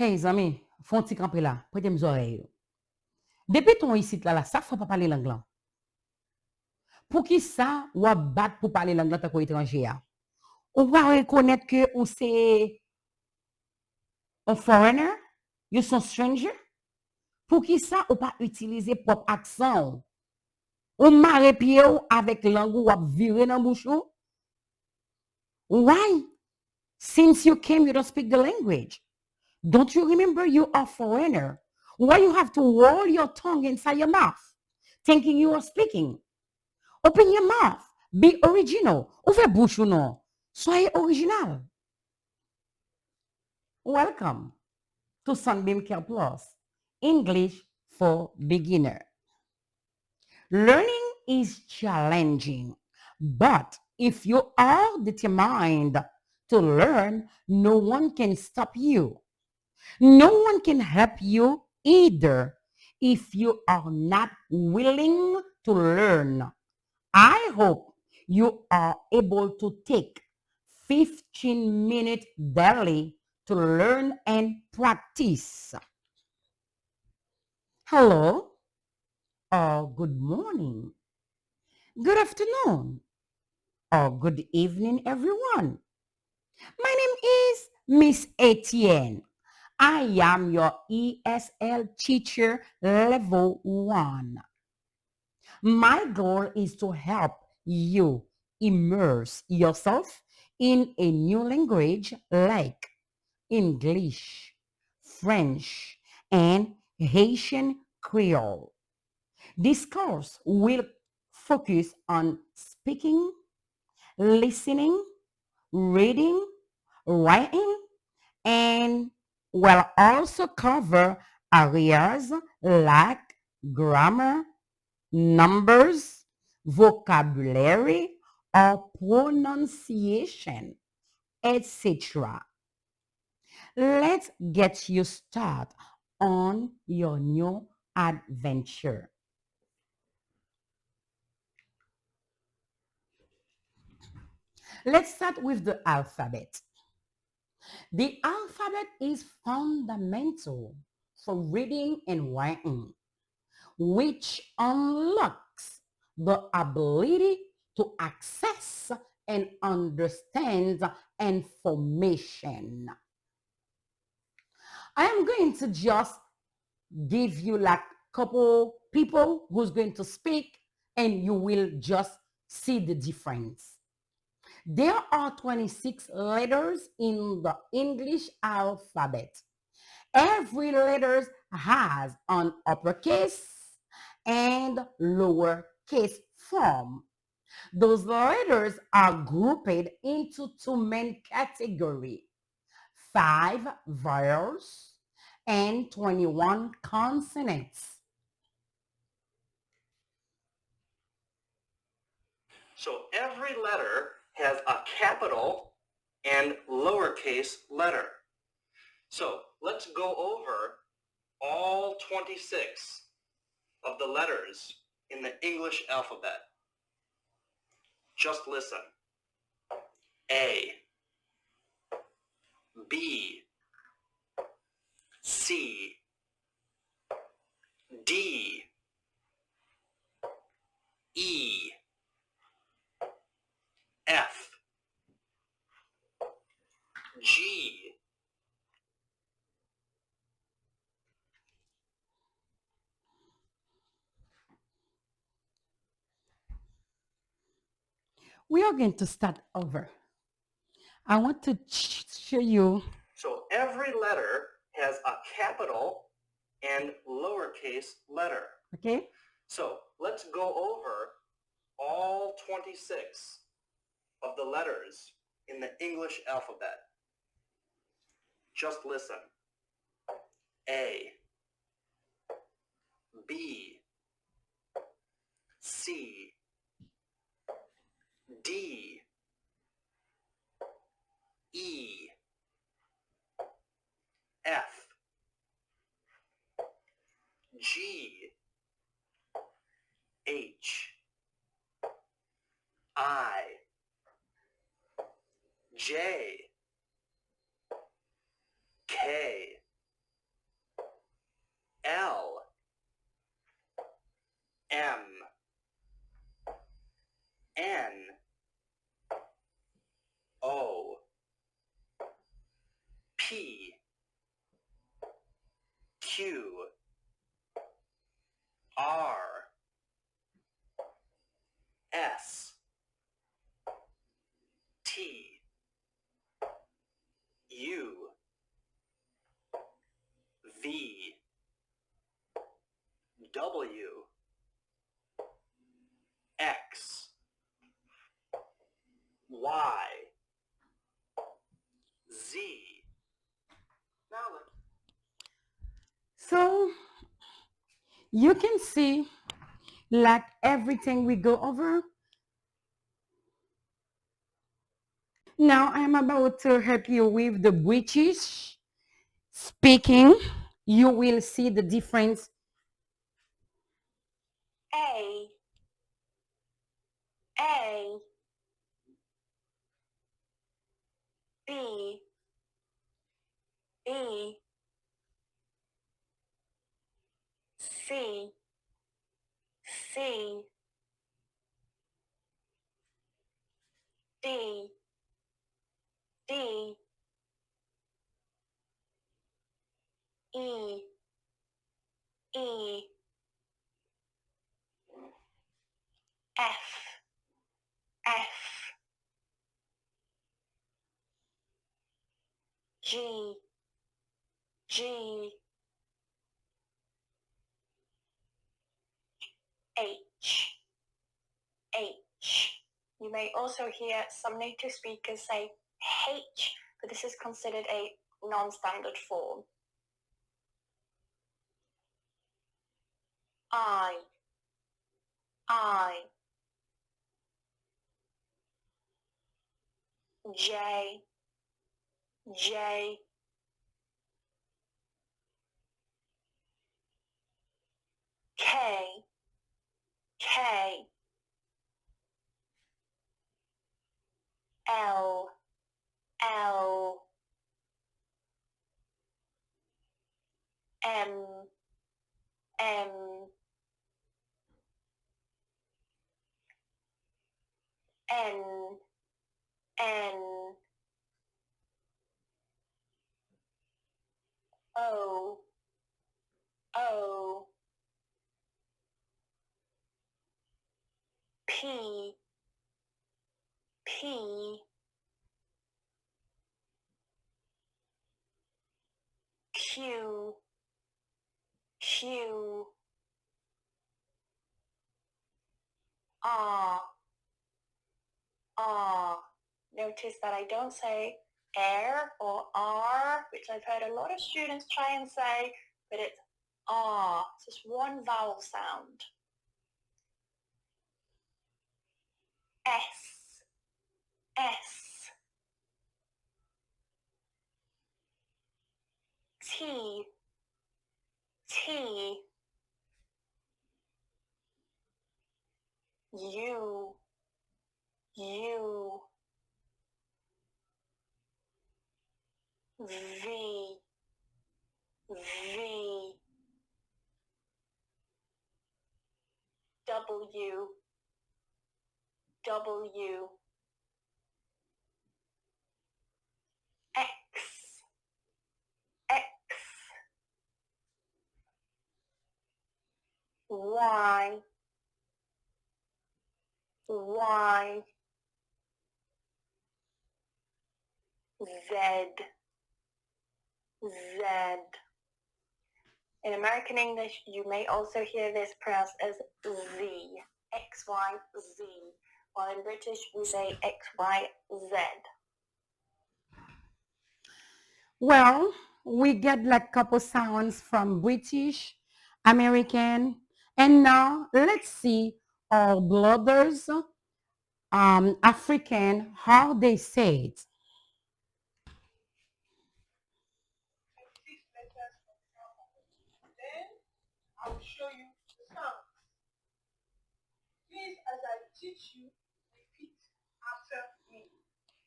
Hey, amis, font petit camper là, prêtez mes oreilles. Depuis ton ici là, ça faut pas parler l'anglais. Pour qui ça, ou battre pour parler l'anglais tant étranger? On va reconnaître que ou c'est un foreigner, you sont stranger. Pour qui ça, ou pas utiliser propre accent? Ou marre pied avec langue ou virer dans bouche ou? Why? Since you came, you don't speak the language. Don't you remember you are foreigner? Why you have to roll your tongue inside your mouth, thinking you are speaking? Open your mouth. Be original. Ouvrez bouche ou non. Soyez original. Welcome to Sunbeam Care Plus, English for beginner. Learning is challenging, but if you are determined to learn, no one can stop you. No one can help you either if you are not willing to learn. I hope you are able to take 15 minutes daily to learn and practice. Hello, or good morning, good afternoon, or good evening, everyone. My name is Miss Etienne. I am your ESL teacher level 1. My goal is to help you immerse yourself in a new language like English, French, and Haitian Creole. This course will focus on speaking, listening, reading, writing, and will also cover areas like grammar, numbers, vocabulary, or pronunciation, etc. Let's get you started on your new adventure. Let's start with the alphabet. The alphabet is fundamental for reading and writing, which unlocks the ability to access and understand information. I am going to just give you like couple people who's going to speak and you will just see the difference. There are 26 letters in the English alphabet. Every letter has an uppercase and lowercase form. Those letters are grouped into two main categories: 5 vowels and 21 consonants. So every letter has a capital and lowercase letter. So let's go over all 26 of the letters in the English alphabet. Just listen. A, B, C, D, E, F, G, We are going to start over. I want to show you. So every letter has a capital and lowercase letter. Okay? So let's go over all 26 of the letters in the English alphabet. Just listen. A, B, C, D, E, F, G, H, I, J, K, You can see like everything we go over. Now I'm about to help you with the British speaking. You will see the difference. A, A, B, B, C, C, D, D, E, E, F, F, G, G, H, H. You may also hear some native speakers say H, but this is considered a non-standard form. I, J, J, K, K, L, L, M, M, N, N, O, O, P, P, Q, Q, R, R. Notice that I don't say air or R, which I've heard a lot of students try and say, but it's R. It's just one vowel sound. S, S, T, T, U, U, V, V, W, W, X, X, Y, Y, Z, Z. In American English, you may also hear this pronounced as Z, X, Y, Z, while in British we say X, Y, Z. Well, we get like couple sounds from British, American, and now let's see our brothers, African, how they say it. Then I will show you the sounds. Please, as I teach you, repeat after me.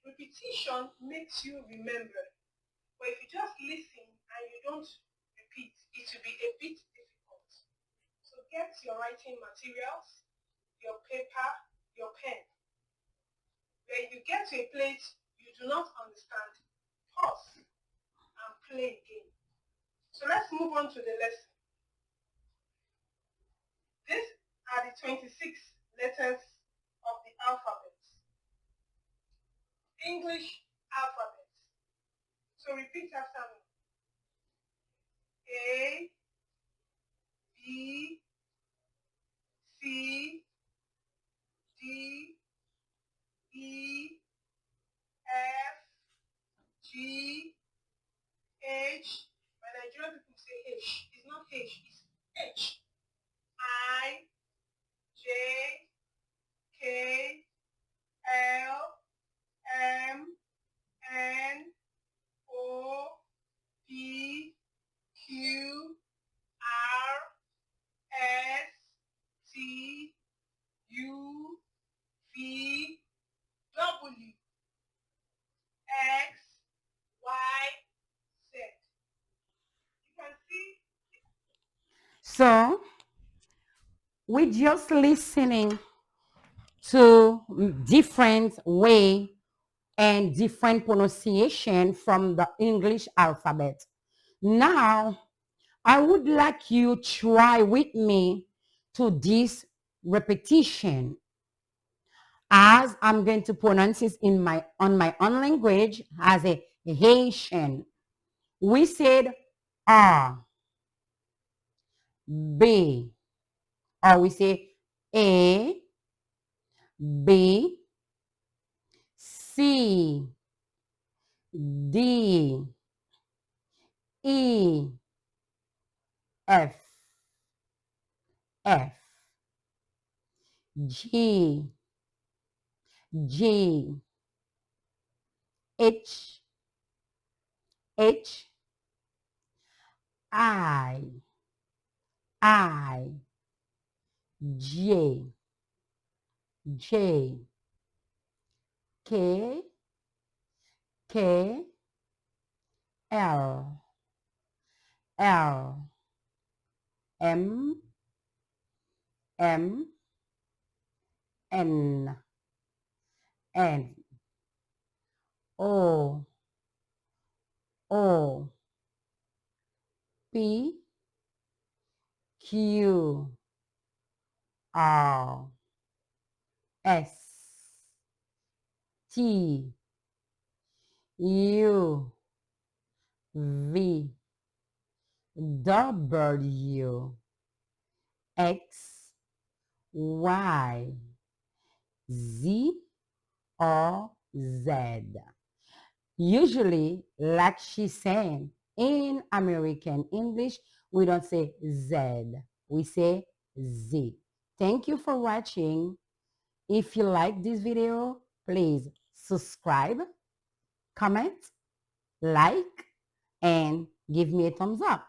Repetition makes you remember. But if you just listen and you don't repeat, it will be a bit difficult. So get your writing materials, your paper, your pen. When you get to a place you do not understand, pause and play again. So let's move on to the lesson. These are the 26 letters of the alphabet. English alphabet. So repeat after me. A, B, C, D, E, F, G, H. When Nigerian people say H, it's not H, it's H. we're just listening to different way and different pronunciation from the English alphabet. Now, I would like you try with me to this repetition as I'm going to pronounce it in my on my own language as a Haitian. We said R, B, or we say A, B, C, D, E, F, F, G, G, H, H, I, J, J, K, K, L, L, M, M, N, N, O, O, P, Q, R, S, T, U, V, W, X, Y, Z, or Z. Usually, like she said, in American English, we don't say Z, we say Z. Thank you for watching. If you like this video, please subscribe, comment, like, and give me a thumbs up.